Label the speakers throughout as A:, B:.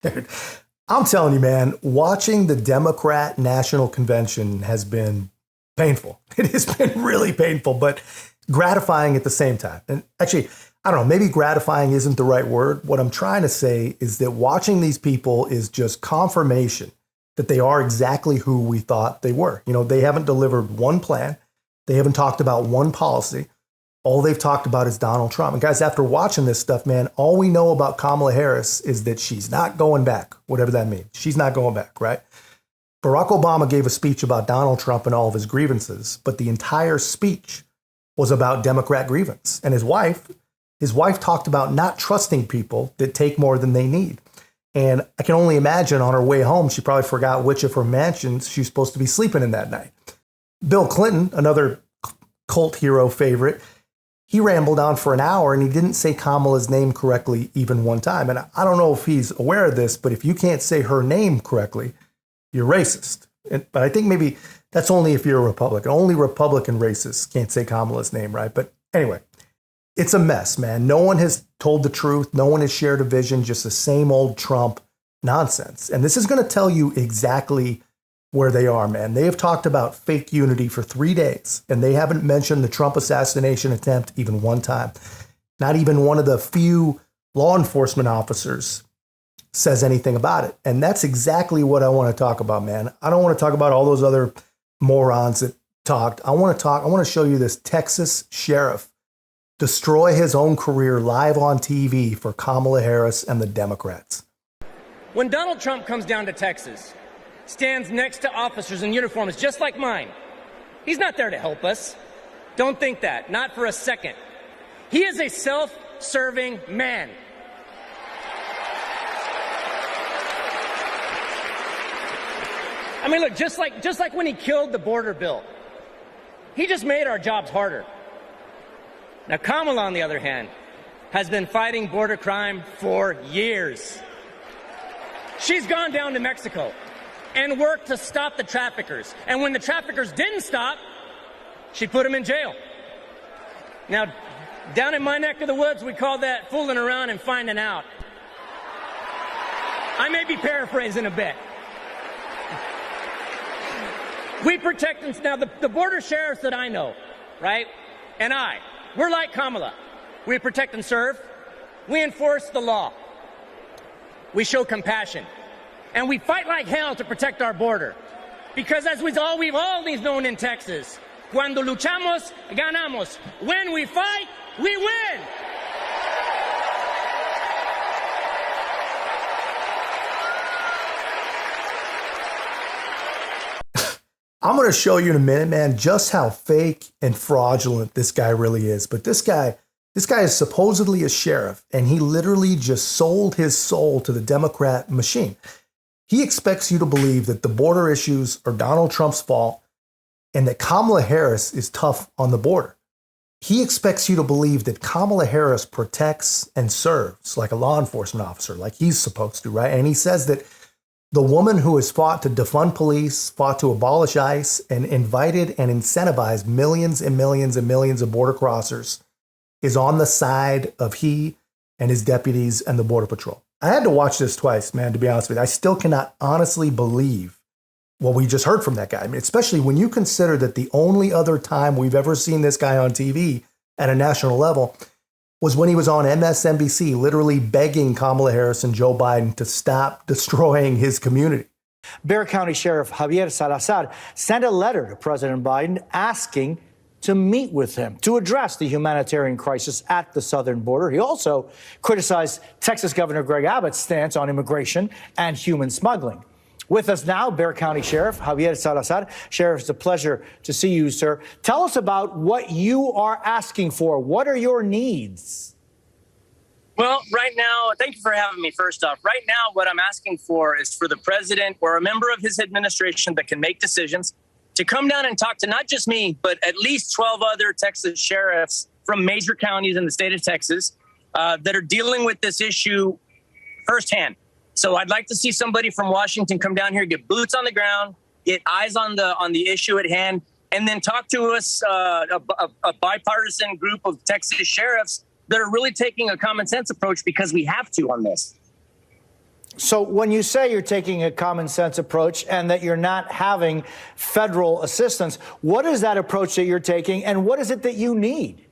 A: Dude, I'm telling you, man, watching the Democrat National Convention has been painful. It has been really painful, but gratifying at the same time. And actually, I don't know, maybe gratifying isn't the right word. What I'm trying to say is that watching these people is just confirmation that they are exactly who we thought they were. You know, they haven't delivered one plan. They haven't talked about one policy. All they've talked about is Donald Trump. And guys, after watching this stuff, man, all we know about Kamala Harris is that she's not going back, whatever that means. She's not going back, right? Barack Obama gave a speech about Donald Trump and all of his grievances, but the entire speech was about Democrat grievance. And his wife talked about not trusting people that take more than they need. And I can only imagine on her way home, she probably forgot which of her mansions she's supposed to be sleeping in that night. Bill Clinton, another cult hero favorite, he rambled on for an hour and he didn't say Kamala's name correctly even one time. And I don't know if he's aware of this, but if you can't say her name correctly, you're racist. But I think maybe that's only if you're a Republican. Only Republican racists can't say Kamala's name, right? But anyway, it's a mess, man. No one has told the truth. No one has shared a vision, just the same old Trump nonsense. And this is going to tell you exactly where they are, man. They have talked about fake unity for 3 days, and they haven't mentioned the Trump assassination attempt even one time. Not even one of the few law enforcement officers says anything about it. And that's exactly what I want to talk about, man. I don't want to talk about all those other morons that talked. I want to show you this Texas sheriff destroy his own career live on TV for Kamala Harris and the Democrats.
B: When Donald Trump comes down to Texas, stands next to officers in uniforms just like mine, he's not there to help us. Don't think that, not for a second. He is a self-serving man. I mean, look, just like when he killed the border bill, he just made our jobs harder. Now, Kamala, on the other hand, has been fighting border crime for years. She's gone down to Mexico and worked to stop the traffickers. And when the traffickers didn't stop, she put them in jail. Now, down in my neck of the woods, we call that fooling around and finding out. I may be paraphrasing a bit. We protect them. Now, the border sheriffs that I know, right, and we're like Kamala. We protect and serve. We enforce the law. We show compassion. And we fight like hell to protect our border. Because as we've always known in Texas, cuando luchamos, ganamos. When we fight, we win.
A: I'm going to show you in a minute, man, just how fake and fraudulent this guy really is. But this guy is supposedly a sheriff, and he literally just sold his soul to the Democrat machine. He expects you to believe that the border issues are Donald Trump's fault and that Kamala Harris is tough on the border. He expects you to believe that Kamala Harris protects and serves like a law enforcement officer, like he's supposed to, right? And he says that the woman who has fought to defund police, fought to abolish ICE, and invited and incentivized millions and millions and millions of border crossers is on the side of he and his deputies and the Border Patrol. I had to watch this twice, man, to be honest with you. I still cannot honestly believe what we just heard from that guy. I mean, especially when you consider that the only other time we've ever seen this guy on TV at a national level was when he was on MSNBC, literally begging Kamala Harris and Joe Biden to stop destroying his community.
C: Bexar County Sheriff Javier Salazar sent a letter to President Biden asking to meet with him to address the humanitarian crisis at the southern border. He also criticized Texas Governor Greg Abbott's stance on immigration and human smuggling. With us now, Bexar County Sheriff Javier Salazar. Sheriff, it's a pleasure to see you, sir. Tell us about what you are asking for. What are your needs?
B: Well, right now, thank you for having me, first off. Right now, what I'm asking for is for the president or a member of his administration that can make decisions to come down and talk to not just me, but at least 12 other Texas sheriffs from major counties in the state of Texas that are dealing with this issue firsthand. So I'd like to see somebody from Washington come down here, get boots on the ground, get eyes on the issue at hand, and then talk to us, a bipartisan group of Texas sheriffs that are really taking a common sense approach because we have to on this.
C: So when you say you're taking a common sense approach and that you're not having federal assistance, what is that approach that you're taking and what is it that you need?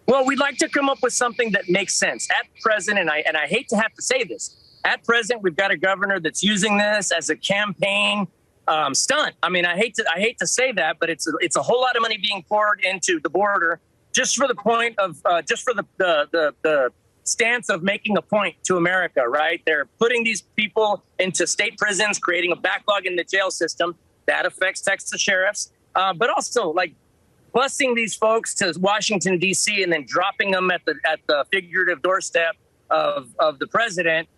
B: Well, we'd like to come up with something that makes sense. At present, and I hate to have to say this, at present, we've got a governor that's using this as a campaign stunt. I mean, I hate to say that, but it's a whole lot of money being poured into the border just for the point of just for the stance of making a point to America, right? They're putting these people into state prisons, creating a backlog in the jail system that affects Texas sheriffs, but also like busing these folks to Washington, D.C. and then dropping them at the figurative doorstep of the president.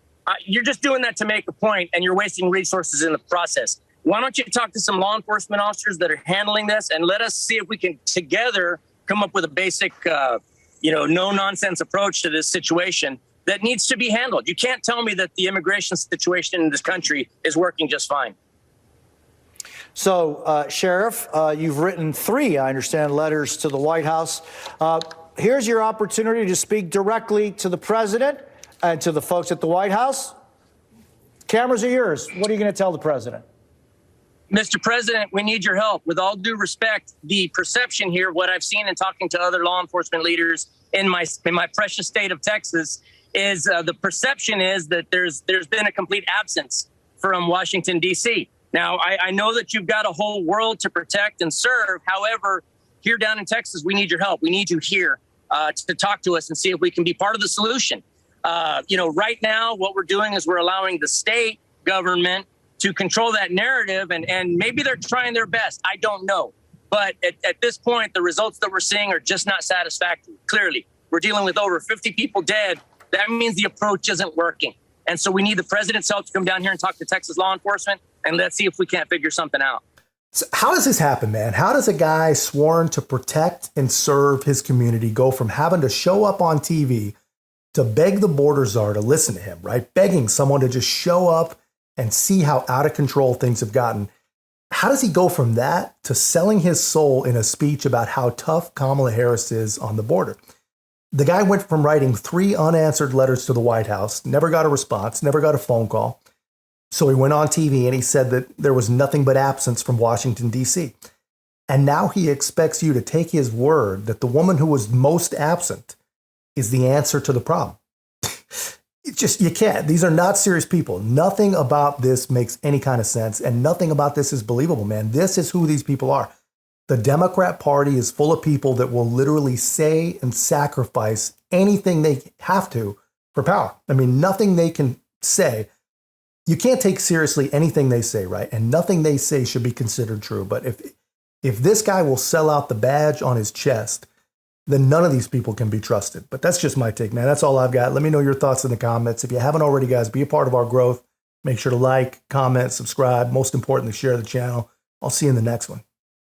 B: You're just doing that to make a point, and you're wasting resources in the process. Why don't you talk to some law enforcement officers that are handling this, and let us see if we can together come up with a basic, no-nonsense approach to this situation that needs to be handled. You can't tell me that the immigration situation in this country is working just fine.
C: So, Sheriff, you've written 3, I understand, letters to the White House. Here's your opportunity to speak directly to the president and to the folks at the White House. Cameras are yours. What are you going to tell the president?
B: Mr. President, we need your help. With all due respect, the perception here, what I've seen in talking to other law enforcement leaders in my precious state of Texas, is the perception is that there's been a complete absence from Washington, D.C. Now, I know that you've got a whole world to protect and serve. However, here down in Texas, we need your help. We need you here to talk to us and see if we can be part of the solution. Right now, what we're doing is we're allowing the state government to control that narrative, and maybe they're trying their best. I don't know. But at this point, the results that we're seeing are just not satisfactory. Clearly, we're dealing with over 50 people dead. That means the approach isn't working. And so we need the president's help to come down here and talk to Texas law enforcement, and let's see if we can't figure something out.
A: So how does this happen, man? How does a guy sworn to protect and serve his community go from having to show up on TV to beg the border czar to listen to him, right? Begging someone to just show up and see how out of control things have gotten. How does he go from that to selling his soul in a speech about how tough Kamala Harris is on the border? The guy went from writing 3 unanswered letters to the White House, never got a response, never got a phone call. So he went on TV and he said that there was nothing but absence from Washington, D.C. And now he expects you to take his word that the woman who was most absent is the answer to the problem. You can't. These are not serious people. Nothing about this makes any kind of sense, and nothing about this is believable, man. This is who these people are. The Democrat Party is full of people that will literally say and sacrifice anything they have to for power. I mean, nothing they can say. You can't take seriously anything they say, right? And nothing they say should be considered true. But if this guy will sell out the badge on his chest, then none of these people can be trusted. But that's just my take, man. That's all I've got. Let me know your thoughts in the comments. If you haven't already, guys, be a part of our growth. Make sure to like, comment, subscribe. Most importantly, share the channel. I'll see you in the next one.